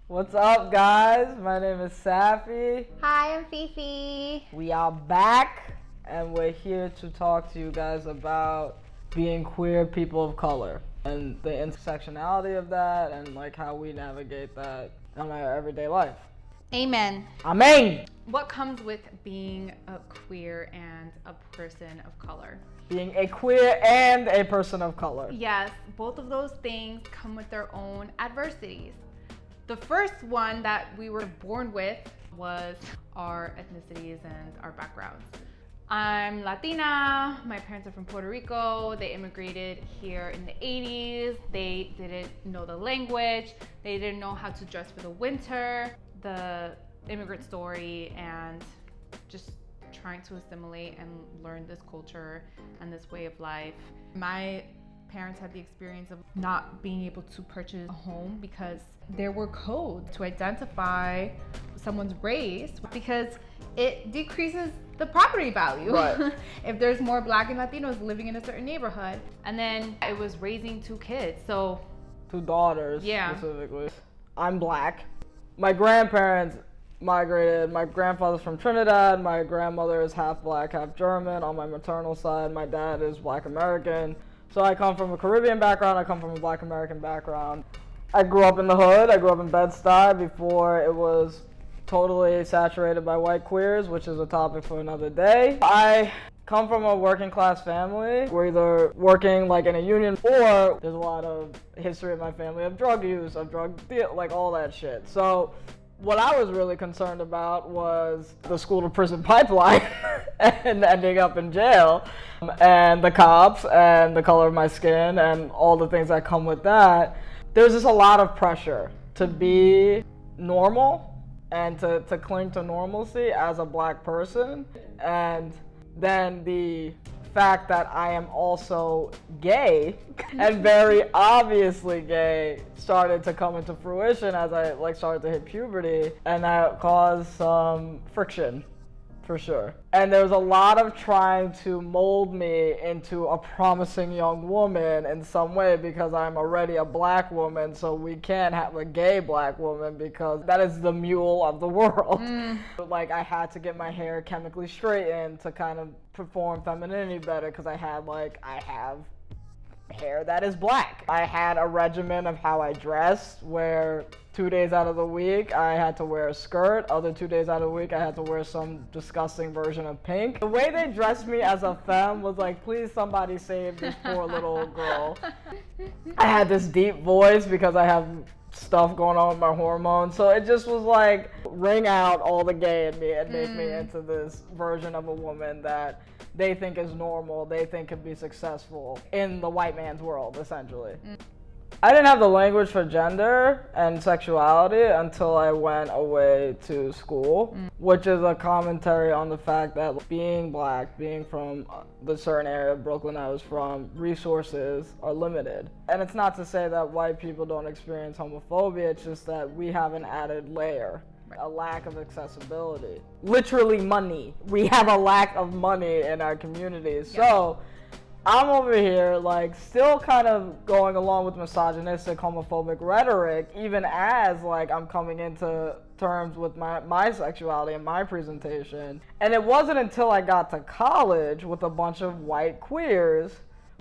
What's up, guys? My name is Safi. Hi, I'm Fifi. We are back, and we're here to talk to you guys about being queer people of color and the intersectionality of that and like how we navigate that in our everyday life. Amen. Amen. What comes with being a queer and a person of color? Being a queer and a person of color. Yes, both of those things come with their own adversities. The first one that we were born with was our ethnicities and our backgrounds. I'm Latina, my parents are from Puerto Rico, they immigrated here in the 80s, they didn't know the language, they didn't know how to dress for the winter, the immigrant story, and just trying to assimilate and learn this culture and this way of life. My parents had the experience of not being able to purchase a home because there were codes to identify someone's race because it decreases the property value. Right. If there's more Black and Latinos living in a certain neighborhood. And then it was raising two kids, so. Two daughters, Yeah. specifically. I'm Black. My grandparents migrated. My grandfather's from Trinidad. My grandmother is half Black, half German. On my maternal side, my dad is Black American. So I come from a Caribbean background. I come from a Black American background. I grew up in the hood. I grew up in Bed-Stuy before it was totally saturated by white queers, which is a topic for another day. I come from a working class family. We're either working like in a union or there's a lot of history in my family of drug use, of drug deal, like all that shit. So what I was really concerned about was the school to prison pipeline and ending up in jail and the cops and the color of my skin and all the things that come with that. There's just a lot of pressure to be normal and to cling to normalcy as a Black person. And then the fact that I am also gay and very obviously gay started to come into fruition as I started to hit puberty, and that caused some friction for sure. And there was a lot of trying to mold me into a promising young woman in some way because I'm already a Black woman, so we can't have a gay Black woman because that is the mule of the world. Like I had to get my hair chemically straightened to kind of perform femininity better because I have hair that is Black. I had a regimen of how I dressed where 2 days out of the week I had to wear a skirt, other 2 days out of the week I had to wear some disgusting version of pink. The way they dressed me as a femme was like, please somebody save this poor little girl. I had this deep voice because I have stuff going on with my hormones, so it just was like wring out all the gay in me and make me into this version of a woman that they think is normal, they think can be successful in the white man's world, essentially. I didn't have the language for gender and sexuality until I went away to school, which is a commentary on the fact that being Black, being from the certain area of Brooklyn I was from, resources are limited. And it's not to say that white people don't experience homophobia, it's just that we have an added layer. A lack of accessibility. Literally money. We have a lack of money in our communities. Yeah. So I'm over here still kind of going along with misogynistic, homophobic rhetoric, even as I'm coming into terms with my sexuality and my presentation. And it wasn't until I got to college with a bunch of white queers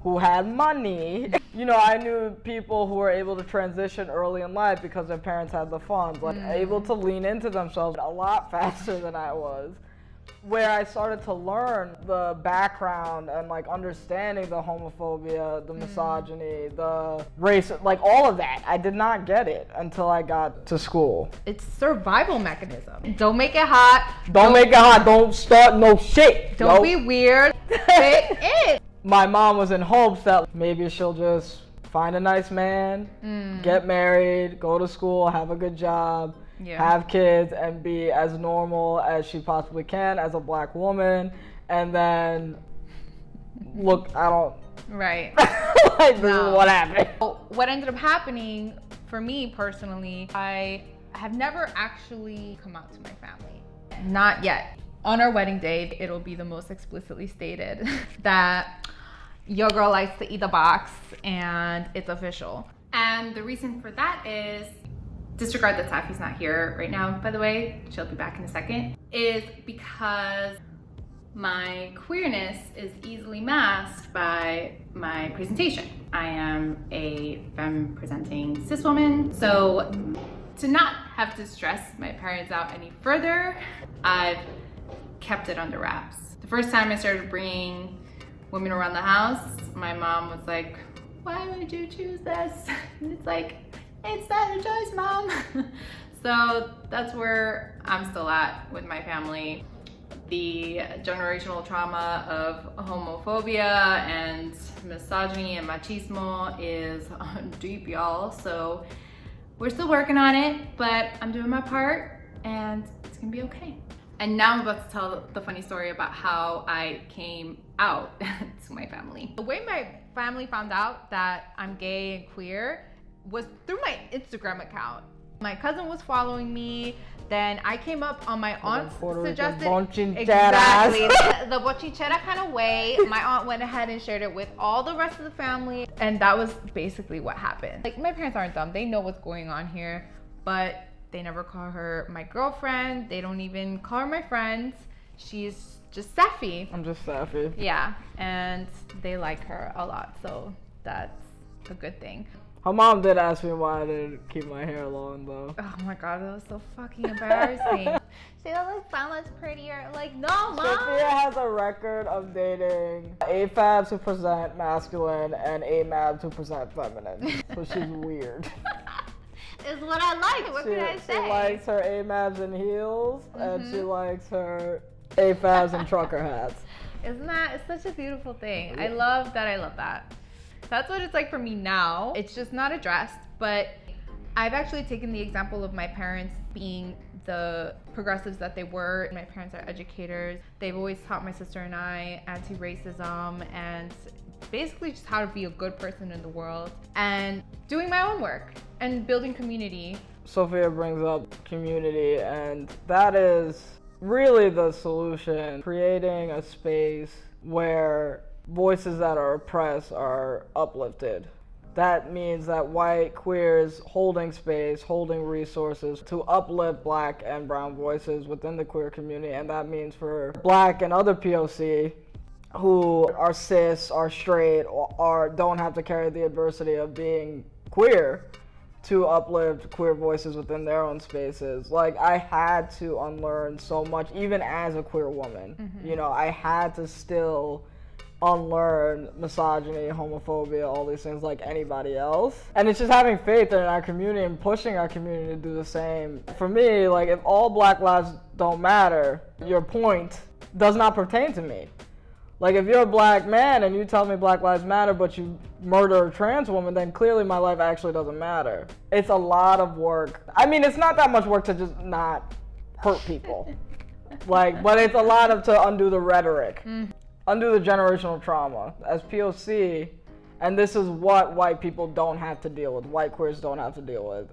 who had money. I knew people who were able to transition early in life because their parents had the funds, able to lean into themselves a lot faster than I was, where I started to learn the background and understanding the homophobia, the misogyny, the race, all of that. I did not get it until I got to school. It's survival mechanism. Don't make it hot. Don't make it hot. Don't start no shit. Don't be weird. Fit in. My mom was in hopes that maybe she'll just find a nice man, get married, go to school, have a good job, have kids, and be as normal as she possibly can as a Black woman. And then, look, I don't... Right. This is what happened. What ended up happening for me personally, I have never actually come out to my family. Not yet. On our wedding day, it'll be the most explicitly stated that your girl likes to eat the box and it's official. And the reason for that is disregard that Safi's not here right now, by the way, she'll be back in a second, is because my queerness is easily masked by my presentation. I am a femme presenting cis woman, so to not have to stress my parents out any further, I've kept it under wraps. The first time I started bringing women around the house, my mom was like, why would you choose this? And it's like, it's not your choice, Mom. So that's where I'm still at with my family. The generational trauma of homophobia and misogyny and machismo is deep, y'all. So we're still working on it, but I'm doing my part and it's gonna be okay. And now I'm about to tell the funny story about how I came out to my family. The way my family found out that I'm gay and queer was through my Instagram account. My cousin was following me, then I came up on my aunt's suggested, exactly, the bochinchera kind of way. My aunt went ahead and shared it with all the rest of the family, and that was basically what happened. Like, my parents aren't dumb, they know what's going on here, but they never call her my girlfriend, they don't even call her my friend. She's just Safi. I'm just Safi. Yeah, and they like her a lot, so that's a good thing. Her mom did ask me why I didn't keep my hair long, though. Oh my god, that was so fucking embarrassing. She doesn't look so much prettier. Like, no, Mom. Sophia has a record of dating AFABs who present masculine and AMABs who present feminine. So she's weird. Is what I like. What can I say? She likes her AMABs in heels, and she likes her AFABs in trucker hats. Isn't that, it's such a beautiful thing. I love that. That's what it's like for me now. It's just not addressed, but I've actually taken the example of my parents being the progressives that they were. My parents are educators. They've always taught my sister and I anti-racism and basically just how to be a good person in the world, and doing my own work and building community. Sophia brings up community, and that is really the solution. Creating a space where voices that are oppressed are uplifted. That means that white queers holding space, holding resources to uplift black and brown voices within the queer community, and that means for black and other POC who are cis, are straight, or don't have to carry the adversity of being queer to uplift queer voices within their own spaces. Like, I had to unlearn so much, even as a queer woman. You know, I had to still unlearn misogyny, homophobia, all these things like anybody else. And it's just having faith in our community and pushing our community to do the same. For me, like, if all black lives don't matter, your point does not pertain to me. Like, if you're a black man and you tell me Black Lives Matter, but you murder a trans woman, then clearly my life actually doesn't matter. It's a lot of work. I mean, it's not that much work to just not hurt people. Like, but it's a lot of to undo the rhetoric, undo the generational trauma. As POC, and this is what white people don't have to deal with, white queers don't have to deal with.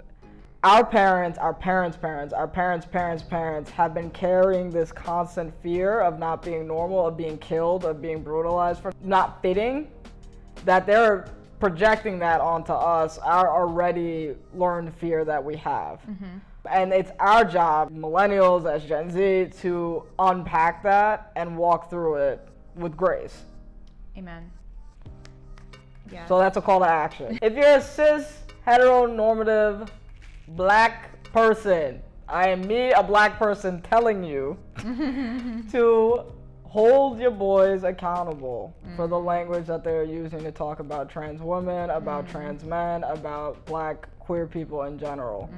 Our parents, our parents' parents, our parents' parents' parents have been carrying this constant fear of not being normal, of being killed, of being brutalized for not fitting, that they're projecting that onto us, our already learned fear that we have. And it's our job, millennials as Gen Z, to unpack that and walk through it with grace. Amen. Yeah. So that's a call to action. If you're a cis, heteronormative, black person, I am me, a black person, telling you to hold your boys accountable for the language that they're using to talk about trans women, about trans men, about black queer people in general.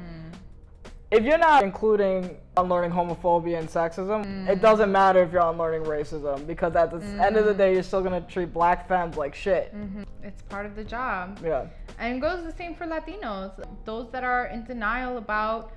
If you're not including unlearning homophobia and sexism, it doesn't matter if you're unlearning racism, because at the end of the day, you're still gonna treat black femmes like shit. It's part of the job. Yeah. And it goes the same for Latinos, those that are in denial about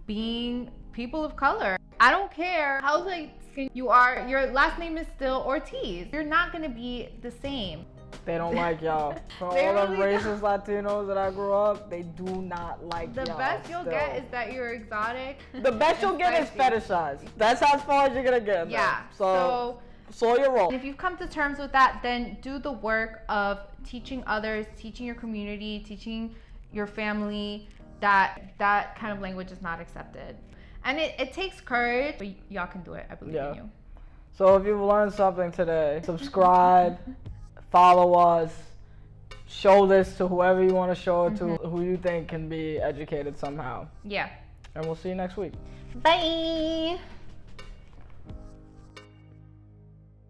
being people of color. I don't care how light skin you are, your last name is still Ortiz. You're not gonna be the same. They don't like y'all. For They all the really racist Latinos that I grew up, they do not like The y'all. best you'll still. get is that you're exotic. The best you'll get is fetishized. That's as far as you're gonna get. Yeah. So slow your roll. If you've come to terms with that, then do the work of teaching others, teaching your community, teaching your family that kind of language is not accepted. And it takes courage, but y'all can do it. I believe in you. So if you've learned something today, subscribe, follow us, show this to whoever you want to show it to, who you think can be educated somehow. Yeah. And we'll see you next week. Bye.